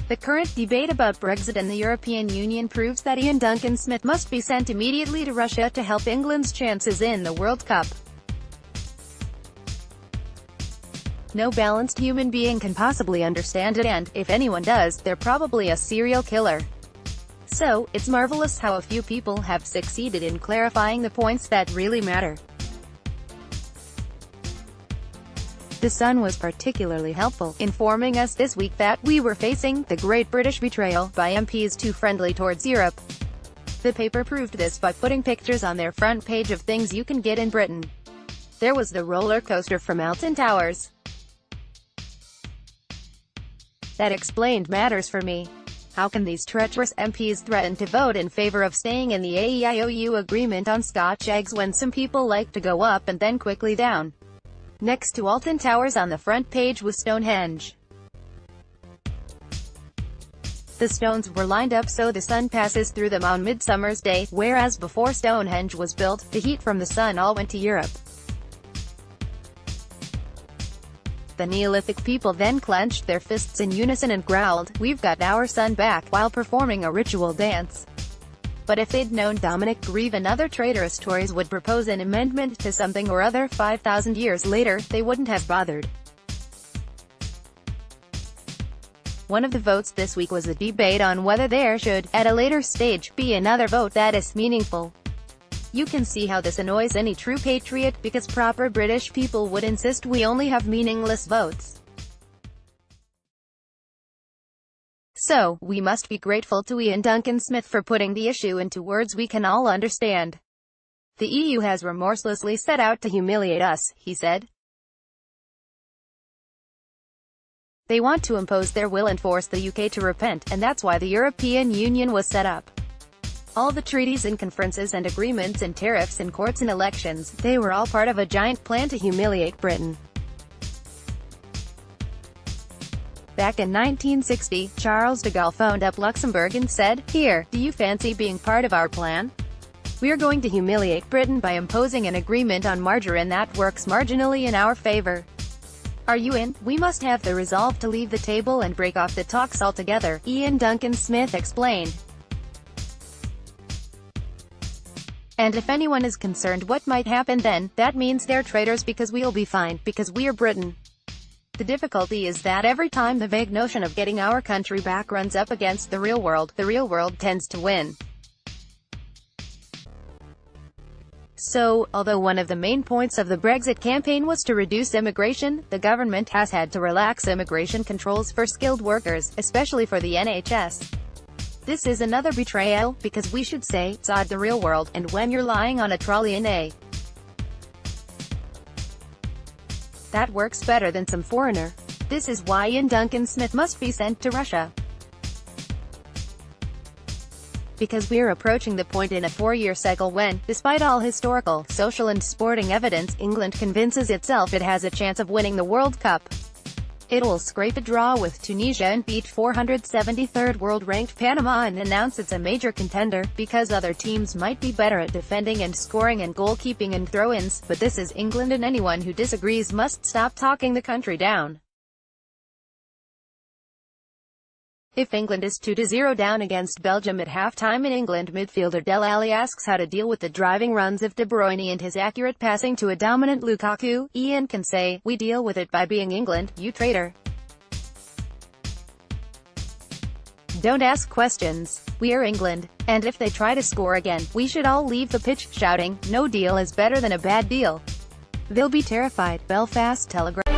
The current debate about Brexit and the European Union proves that Iain Duncan Smith must be sent immediately to Russia to help England's chances in the World Cup. No balanced human being can possibly understand it, and, if anyone does, they're probably a serial killer. So, it's marvelous how a few people have succeeded in clarifying the points that really matter. The Sun was particularly helpful, informing us this week that we were facing the Great British Betrayal by MPs too friendly towards Europe. The paper proved this by putting pictures on their front page of things you can get in Britain. There was the roller coaster from Alton Towers. That explained matters for me. How can these treacherous MPs threaten to vote in favour of staying in the AEIOU agreement on Scotch eggs when some people like to go up and then quickly down? Next to Alton Towers on the front page was Stonehenge. The stones were lined up so the sun passes through them on Midsummer's Day, whereas before Stonehenge was built, the heat from the sun all went to Europe. The Neolithic people then clenched their fists in unison and growled, "We've got our sun back," while performing a ritual dance. But if they'd known Dominic Grieve and other traitorous Tories would propose an amendment to something or other 5,000 years later, they wouldn't have bothered. One of the votes this week was a debate on whether there should, at a later stage, be another vote that is meaningful. You can see how this annoys any true patriot, because proper British people would insist we only have meaningless votes. So, we must be grateful to Iain Duncan Smith for putting the issue into words we can all understand. The EU has remorselessly set out to humiliate us, he said. They want to impose their will and force the UK to repent, and that's why the European Union was set up. All the treaties and conferences and agreements and tariffs and courts and elections, they were all part of a giant plan to humiliate Britain. Back in 1960, Charles de Gaulle phoned up Luxembourg and said, "Here, do you fancy being part of our plan? We're going to humiliate Britain by imposing an agreement on margarine that works marginally in our favor. Are you in? We must have the resolve to leave the table and break off the talks altogether," Iain Duncan Smith explained. And if anyone is concerned what might happen then, that means they're traitors, because we'll be fine, because we're Britain. The difficulty is that every time the vague notion of getting our country back runs up against the real world tends to win. So, although one of the main points of the Brexit campaign was to reduce immigration, the government has had to relax immigration controls for skilled workers, especially for the NHS. This is another betrayal, because we should say, "Sod the real world," and when you're lying on a trolley in a that works better than some foreigner. This is why Iain Duncan Smith must be sent to Russia. Because we're approaching the point in a 4-year cycle when, despite all historical, social and sporting evidence, England convinces itself it has a chance of winning the World Cup. It will scrape a draw with Tunisia and beat 473rd world-ranked Panama and announce it's a major contender, because other teams might be better at defending and scoring and goalkeeping and throw-ins, but this is England, and anyone who disagrees must stop talking the country down. If England is 2-0 down against Belgium at halftime and England midfielder Dele Alli asks how to deal with the driving runs of De Bruyne and his accurate passing to a dominant Lukaku, Iain can say, "We deal with it by being England, you traitor. Don't ask questions. We are England. And if they try to score again, we should all leave the pitch, shouting, 'No deal is better than a bad deal.' They'll be terrified." Belfast Telegraph.